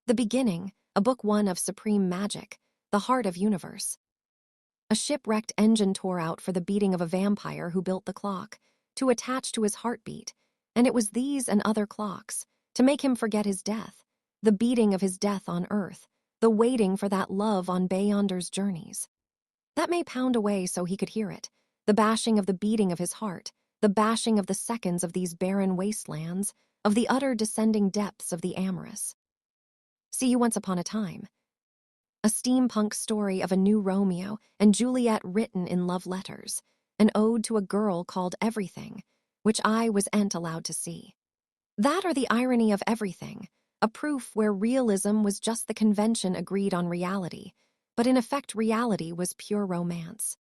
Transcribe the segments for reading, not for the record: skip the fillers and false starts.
The Beginning, a book one of supreme magic, the heart of universe. A shipwrecked engine tore out for the beating of a vampire who built the clock, to attach to his heartbeat, and it was these and other clocks, to make him forget his death, the beating of his death on earth, the waiting for that love on Beyonder's journeys. That may pound away so he could hear it, the bashing of the beating of his heart, the bashing of the seconds of these barren wastelands, of the utter descending depths of the amorous. See You Once Upon a Time. A steampunk story of a new Romeo and Juliet written in love letters, an ode to a girl called Everything, which I wasn't allowed to see. That or the irony of everything, a proof where realism was just the convention agreed on reality, but in effect reality was pure romance.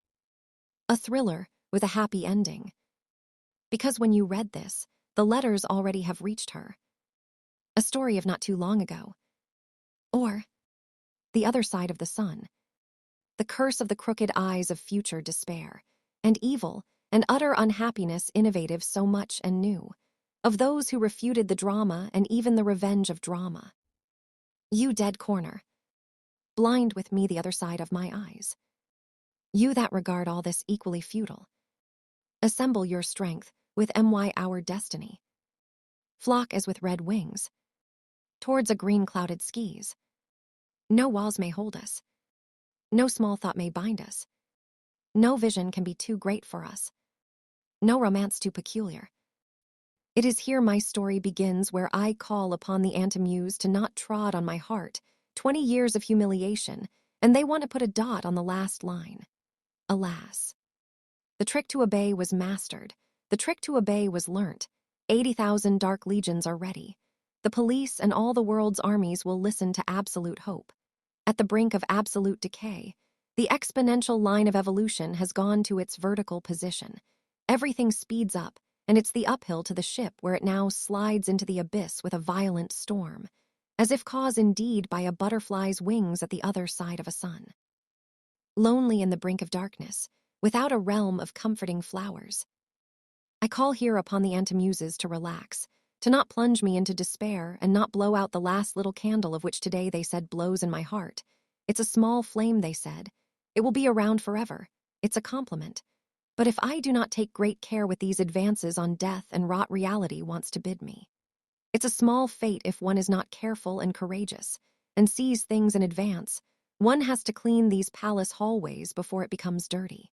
A thriller with a happy ending. Because when you read this, the letters already have reached her. A story of not too long ago. Or The Other Side of the Sun. The curse of the crooked eyes of future despair, and evil, and utter unhappiness innovative so much and new, of those who refuted the drama and even the revenge of drama. You dead corner, blind with me the other side of my eyes. You that regard all this equally futile. Assemble your strength with my our destiny. Flock as with red wings, towards a green clouded skies. No walls may hold us. No small thought may bind us. No vision can be too great for us. No romance too peculiar. It is here my story begins, where I call upon the antimuse to not trod on my heart 20 years of humiliation, and they want to put a dot on the last line. Alas. The trick to obey was mastered. The trick to obey was learnt. 80,000 dark legions are ready. The police and all the world's armies will listen to absolute hope. At the brink of absolute decay, the exponential line of evolution has gone to its vertical position. Everything speeds up, and it's the uphill to the ship where it now slides into the abyss with a violent storm, as if caused indeed by a butterfly's wings at the other side of a sun. Lonely in the brink of darkness, without a realm of comforting flowers. I call here upon the antimuses to relax, to not plunge me into despair and not blow out the last little candle of which today they said blows in my heart. It's a small flame, they said. It will be around forever. It's a compliment. But if I do not take great care with these advances on death and rot reality wants to bid me. It's a small fate if one is not careful and courageous, and sees things in advance. One has to clean these palace hallways before it becomes dirty.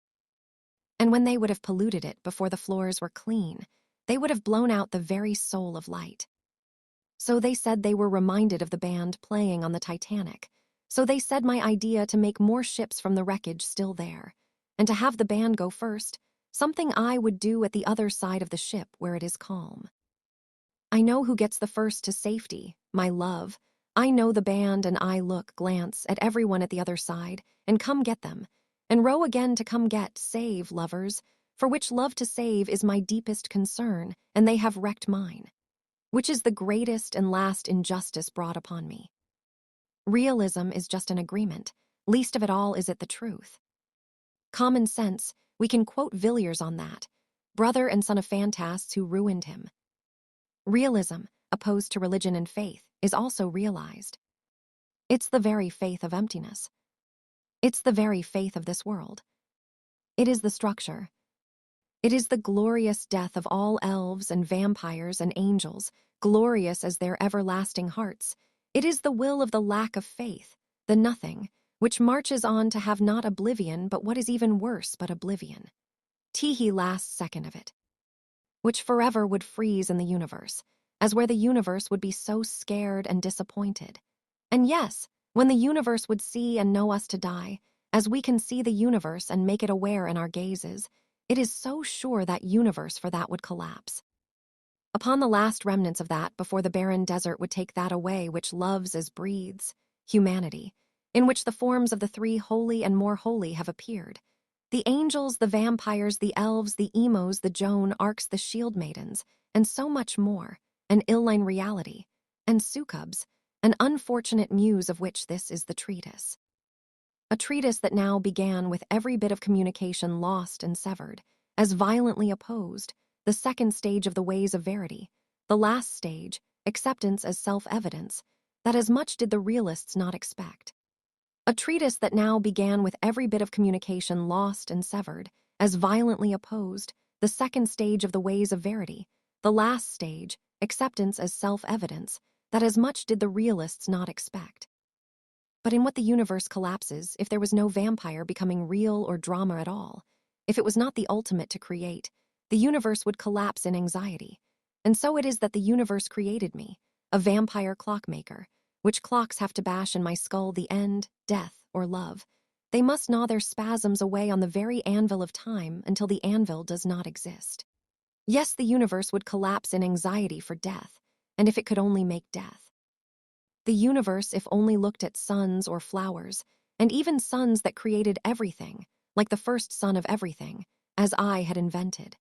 And when they would have polluted it before the floors were clean, they would have blown out the very soul of light. So they said they were reminded of the band playing on the Titanic. So they said my idea to make more ships from the wreckage still there, and to have the band go first, something I would do at the other side of the ship where it is calm. I know who gets the first to safety, my love. I know the band, and I glance at everyone at the other side, and come get them, and row again to come get, save, lovers, for which love to save is my deepest concern, and they have wrecked mine, which is the greatest and last injustice brought upon me. Realism is just an agreement, least of it all is it the truth. Common sense, we can quote Villiers on that, brother and son of fantasts who ruined him. Realism, opposed to religion and faith, is also realized. It's the very faith of emptiness. It's the very faith of this world. It is the structure. It is the glorious death of all elves and vampires and angels, glorious as their everlasting hearts. It is the will of the lack of faith, the nothing, which marches on to have not oblivion but what is even worse but oblivion. Teehee last second of it. Which forever would freeze in the universe, as where the universe would be so scared and disappointed. And yes, when the universe would see and know us to die, as we can see the universe and make it aware in our gazes, it is so sure that universe for that would collapse. Upon the last remnants of that before the barren desert would take that away which loves as breathes, humanity, in which the forms of the three holy and more holy have appeared. The angels, the vampires, the elves, the emos, the Joan arcs, the shield maidens, and so much more, an ill-line reality, and Succubs, an unfortunate muse of which this is the treatise. A treatise that now began with every bit of communication lost and severed, as violently opposed, the second stage of the ways of verity, the last stage, acceptance as self-evidence, that as much did the realists not expect. A treatise that now began with every bit of communication lost and severed, as violently opposed, the second stage of the ways of verity, the last stage, acceptance as self-evidence, that as much did the realists not expect. But in what the universe collapses if there was no vampire becoming real or drama at all, if it was not the ultimate to create, the universe would collapse in anxiety. And so it is that the universe created me, a vampire clockmaker, which clocks have to bash in my skull the end, death, or love. They must gnaw their spasms away on the very anvil of time until the anvil does not exist. Yes, the universe would collapse in anxiety for death, and if it could only make death. The universe, if only looked at suns or flowers, and even suns that created everything, like the first sun of everything, as I had invented.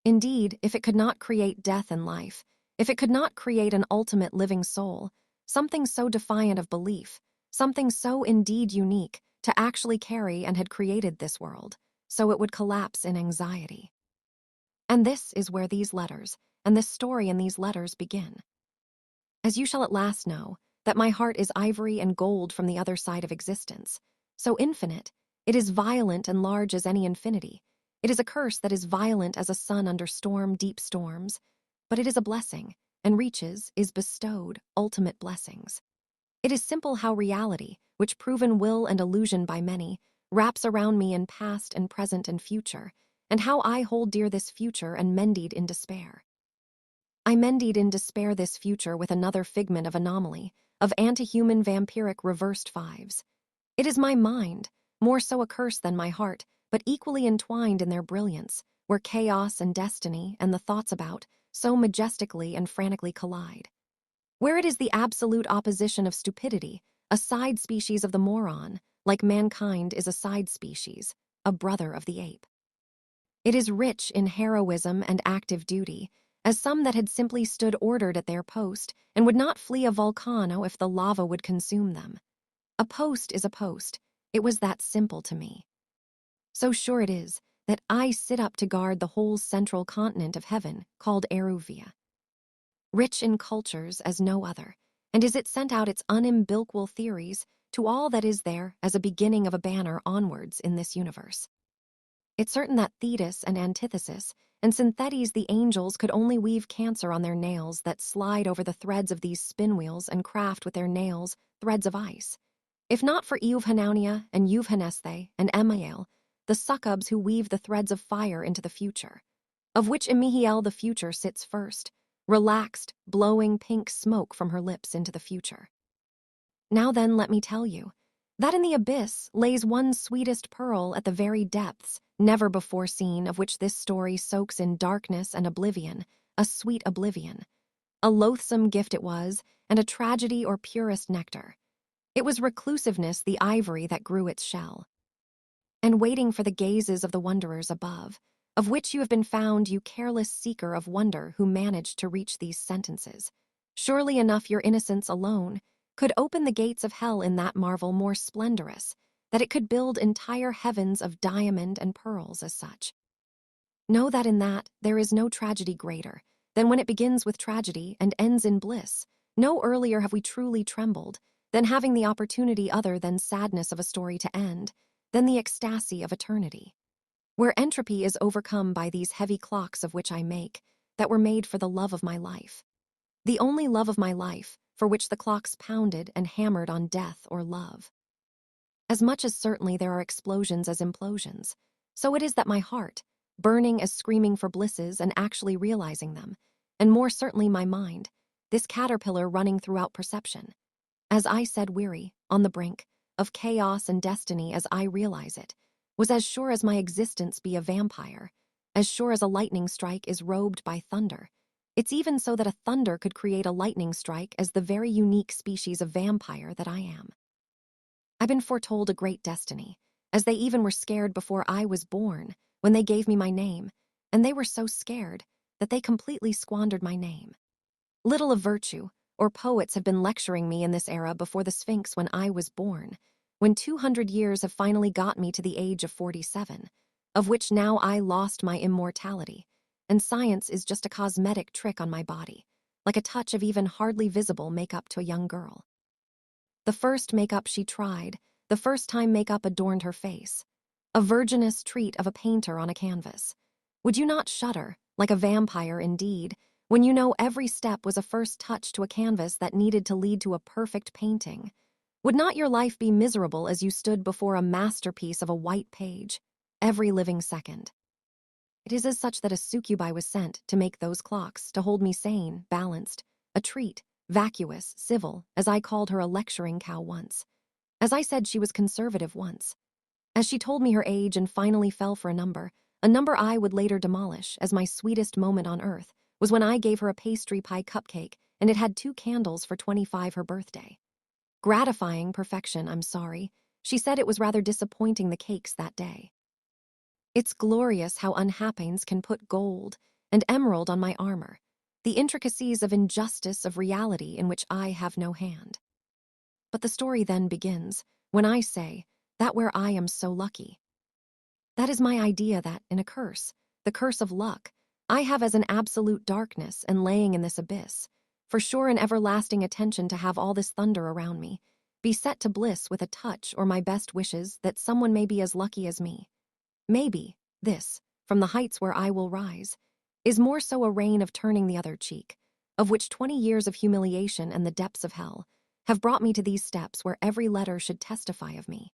Indeed, if it could not create death and life, if it could not create an ultimate living soul, something so defiant of belief, something so indeed unique to actually carry and had created this world, so it would collapse in anxiety. And this is where these letters, and this story in these letters begin. As you shall at last know, that my heart is ivory and gold from the other side of existence, so infinite, it is violent and large as any infinity. It is a curse that is violent as a sun under deep storms, but it is a blessing, and reaches, is bestowed, ultimate blessings. It is simple how reality, which proven will and illusion by many, wraps around me in past and present and future, and how I hold dear this future and mended in despair. I mended in despair this future with another figment of anomaly, of anti-human vampiric reversed fives. It is my mind, more so a curse than my heart, but equally entwined in their brilliance, where chaos and destiny and the thoughts about so majestically and frantically collide. Where it is the absolute opposition of stupidity, a side species of the moron, like mankind is a side species, a brother of the ape. It is rich in heroism and active duty, as some that had simply stood ordered at their post and would not flee a volcano if the lava would consume them. A post is a post. It was that simple to me. So sure it is that I sit up to guard the whole central continent of heaven called Eruvia. Rich in cultures as no other, and is it sent out its unumbilical theories to all that is there as a beginning of a banner onwards in this universe. It's certain that Thetis and Antithesis and Synthetes the angels could only weave cancer on their nails that slide over the threads of these spinwheels and craft with their nails threads of ice. If not for Euvhanaunia and Euvhanesthe and Emael, the Succubs who weave the threads of fire into the future, of which Emihiel the future sits first, relaxed, blowing pink smoke from her lips into the future. Now then, let me tell you, that in the abyss lays one sweetest pearl at the very depths, never before seen, of which this story soaks in darkness and oblivion, a sweet oblivion. A loathsome gift it was, and a tragedy or purest nectar. It was reclusiveness the ivory that grew its shell. And waiting for the gazes of the wanderers above, of which you have been found, you careless seeker of wonder who managed to reach these sentences. Surely enough your innocence alone could open the gates of hell in that marvel more splendorous, that it could build entire heavens of diamond and pearls as such. Know that in that there is no tragedy greater than when it begins with tragedy and ends in bliss. No earlier have we truly trembled than having the opportunity other than sadness of a story to end, than the ecstasy of eternity. Where entropy is overcome by these heavy clocks of which I make, that were made for the love of my life. The only love of my life, for which the clocks pounded and hammered on death or love. As much as certainly there are explosions as implosions, so it is that my heart, burning as screaming for blisses and actually realizing them, and more certainly my mind, this caterpillar running throughout perception, as I said weary, on the brink, of chaos and destiny as I realize it, was as sure as my existence be a vampire, as sure as a lightning strike is robed by thunder. It's even so that a thunder could create a lightning strike as the very unique species of vampire that I am. I've been foretold a great destiny, as they even were scared before I was born, when they gave me my name, and they were so scared that they completely squandered my name. Little of virtue, or poets have been lecturing me in this era before the Sphinx when I was born, when 200 years have finally got me to the age of 47, of which now I lost my immortality, and science is just a cosmetic trick on my body, like a touch of even hardly visible makeup to a young girl. The first makeup she tried, the first time makeup adorned her face. A virginous treat of a painter on a canvas. Would you not shudder, like a vampire indeed, when you know every step was a first touch to a canvas that needed to lead to a perfect painting? Would not your life be miserable as you stood before a masterpiece of a white page, every living second? It is as such that a succubi was sent to make those clocks, to hold me sane, balanced, a treat, vacuous, civil, as I called her a lecturing cow once. As I said she was conservative once. As she told me her age and finally fell for a number I would later demolish as my sweetest moment on earth, was when I gave her a pastry pie cupcake and it had 2 candles for 25 her birthday. Gratifying perfection, I'm sorry. She said it was rather disappointing the cakes that day. It's glorious how unhappens can put gold and emerald on my armor, the intricacies of injustice of reality in which I have no hand. But the story then begins, when I say, that where I am so lucky. That is my idea that, in a curse, the curse of luck, I have as an absolute darkness and laying in this abyss, for sure an everlasting attention to have all this thunder around me, be set to bliss with a touch or my best wishes that someone may be as lucky as me. Maybe, this, from the heights where I will rise, is more so a rain of turning the other cheek, of which 20 years of humiliation and the depths of hell have brought me to these steps where every letter should testify of me.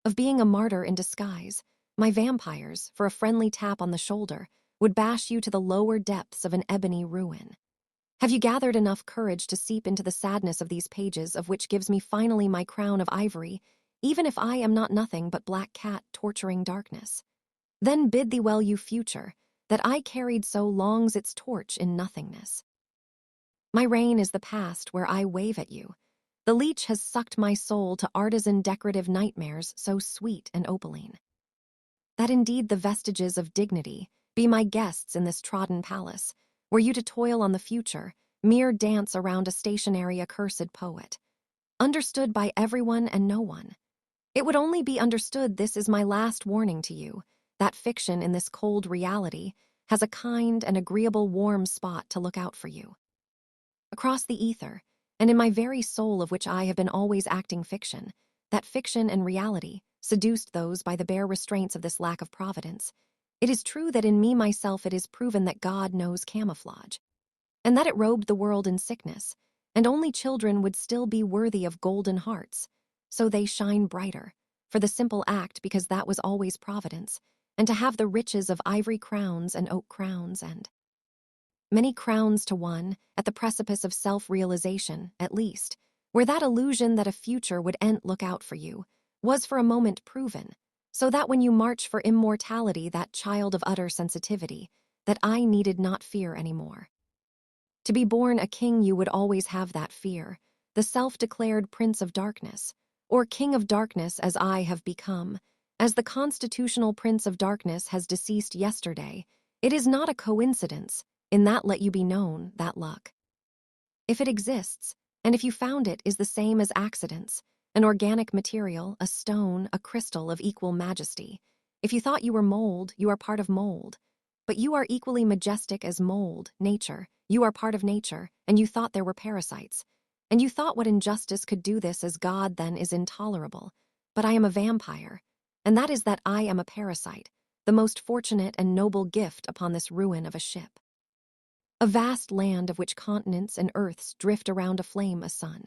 Of being a martyr in disguise, my vampires, for a friendly tap on the shoulder, would bash you to the lower depths of an ebony ruin. Have you gathered enough courage to seep into the sadness of these pages of which gives me finally my crown of ivory, even if I am not nothing but black cat torturing darkness? Then bid thee well, you future, that I carried so long's its torch in nothingness. My reign is the past where I wave at you. The leech has sucked my soul to artisan decorative nightmares so sweet and opaline. That indeed the vestiges of dignity be my guests in this trodden palace, were you to toil on the future, mere dance around a stationary accursed poet. Understood by everyone and no one. It would only be understood this is my last warning to you, that fiction in this cold reality has a kind and agreeable warm spot to look out for you. Across the ether, and in my very soul of which I have been always acting fiction, that fiction and reality seduced those by the bare restraints of this lack of providence. It is true that in me myself it is proven that God knows camouflage, and that it robed the world in sickness, and only children would still be worthy of golden hearts, so they shine brighter, for the simple act because that was always providence, and to have the riches of ivory crowns and oak crowns and many crowns to one, at the precipice of self-realization, at least, where that illusion that a future would look out for you, was for a moment proven, so that when you march for immortality, that child of utter sensitivity, that I needed not fear any more. To be born a king you would always have that fear, the self-declared prince of darkness, or king of darkness as I have become, as the constitutional prince of darkness has deceased yesterday. It is not a coincidence, in that let you be known, that luck. If it exists, and if you found it is the same as accidents, an organic material, a stone, a crystal of equal majesty. If you thought you were mold, you are part of mold. But you are equally majestic as mold, nature. You are part of nature, and you thought there were parasites. And you thought what injustice could do this as God then is intolerable. But I am a vampire, and that is that I am a parasite, the most fortunate and noble gift upon this ruin of a ship. A vast land of which continents and earths drift around a flame a sun.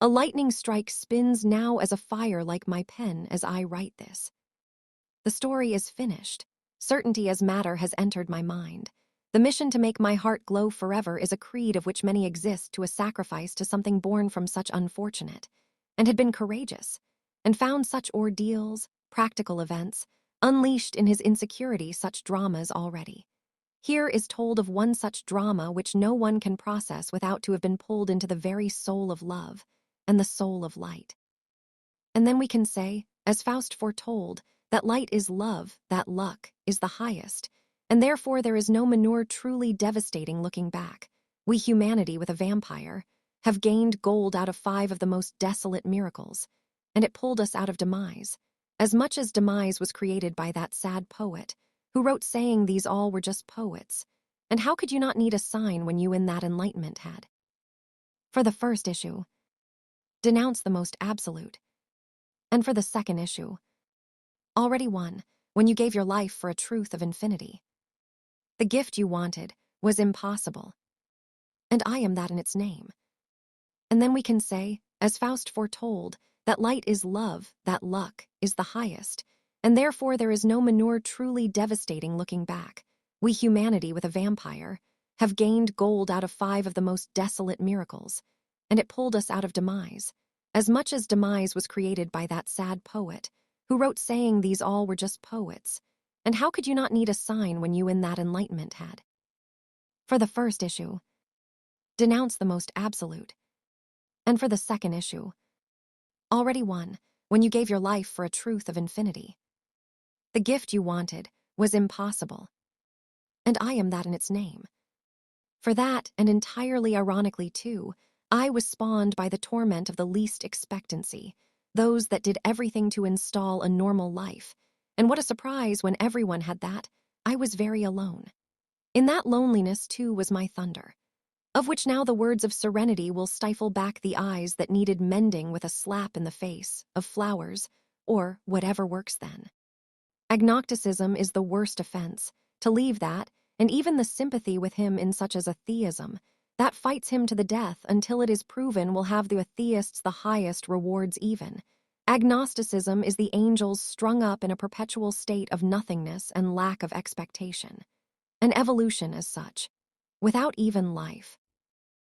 A lightning strike spins now as a fire like my pen as I write this. The story is finished. Certainty as matter has entered my mind. The mission to make my heart glow forever is a creed of which many exist to a sacrifice to something born from such unfortunate, and had been courageous, and found such ordeals, practical events, unleashed in his insecurity such dramas already. Here is told of one such drama which no one can process without to have been pulled into the very soul of love and the soul of light. And then we can say, as Faust foretold, that light is love, that luck is the highest, and therefore there is no manure truly devastating looking back. We humanity with a vampire have gained gold out of 5 of the most desolate miracles, and it pulled us out of demise, as much as demise was created by that sad poet, who wrote saying these all were just poets, And how could you not need a sign when you in that enlightenment had? For the first issue, denounce the most absolute. And for the second issue, already won when you gave your life for a truth of infinity. The gift you wanted was impossible, and I am that in its name. And then we can say, as Faust foretold, that light is love, that luck is the highest, and therefore there is no manure truly devastating looking back. We humanity with a vampire have gained gold out of 5 of the most desolate miracles, and it pulled us out of demise, as much as demise was created by that sad poet, who wrote saying these all were just poets. And how could you not need a sign when you in that enlightenment had? For the first issue, denounce the most absolute. And for the second issue, already won when you gave your life for a truth of infinity. The gift you wanted was impossible, and I am that in its name. For that, and entirely ironically too, I was spawned by the torment of the least expectancy, those that did everything to install a normal life. And what a surprise when everyone had that, I was very alone. In that loneliness too was my thunder, of which now the words of serenity will stifle back the eyes that needed mending with a slap in the face, of flowers, or whatever works then. Agnosticism is the worst offense, to leave that, and even the sympathy with him in such as a theism, that fights him to the death until it is proven will have the atheists the highest rewards even. Agnosticism is the angels strung up in a perpetual state of nothingness and lack of expectation. An evolution as such, without even life.